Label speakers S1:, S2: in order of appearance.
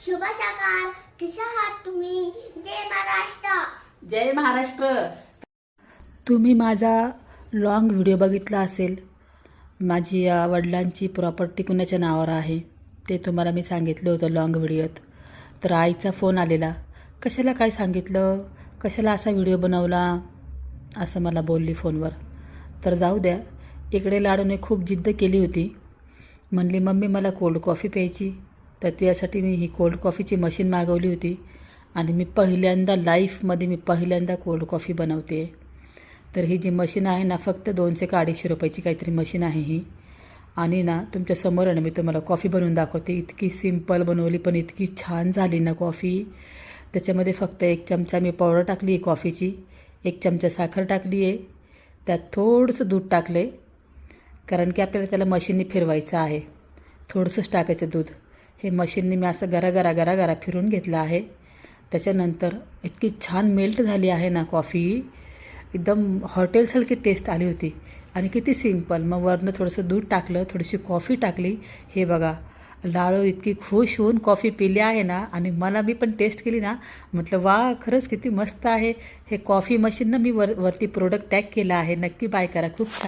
S1: शुभ सकाळ. कसे आहात तुम्ही? जय महाराष्ट्र.
S2: जय महाराष्ट्र. तुम्ही माझा लॉंग व्हिडिओ बघितला असेल. माझी वडिलांची प्रॉपर्टी कुणाच्या नावावर आहे ते तुम्हाला मी सांगितलं होतं लॉंग व्हिडिओत. तर आईचा फोन आलेला, कशाला काय सांगितलं, कशाला असा व्हिडिओ बनवला असं मला बोलली फोनवर. तर जाऊ द्या. इकडे लाडूने खूप जिद्द केली होती. म्हणली मम्मी मला कोल्ड कॉफी प्यायची. तर त्यासाठी मी ही कोल्ड कॉफीची मशीन मागवली होती आणि मी पहिल्यांदा कोल्ड कॉफी बनवते. तर ही जी मशीन आहे ना, फक्त 200 का 250 रुपयाची काहीतरी मशीन आहे ही. आणि ना तुमच्यासमोर आहे ना, मी तुम्हाला कॉफी बनवून दाखवते. इतकी सिंपल बनवली पण इतकी छान झाली ना कॉफी. त्याच्यामध्ये फक्त 1 चमचा मी पावडर टाकली आहे कॉफीची, 1 चमचा साखर टाकली आहे, त्यात थोडंसं दूध टाकले कारण की आपल्याला त्याला मशीनने फिरवायचं आहे. थोडंसंच टाकायचं दूध. हे मशीनने मी असं गरा फिरून घेतलं आहे. त्याच्यानंतर इतकी छान मेल्ट झाली आहे ना कॉफी, एकदम हॉटेलसारखी टेस्ट आली होती. आणि किती सिंपल. मग वरनं थोडंसं दूध टाकलं, थोडीशी कॉफी टाकली. हे बघा, लाडू इतकी खुश होऊन कॉफी पिली आहे ना. आणि मी पण टेस्ट केली ना, म्हटलं वा खरंच किती मस्त आहे. हे कॉफी मशीननं मी वरती प्रोडक्ट टॅग केलं आहे. नक्की बाय करा, खूप छान.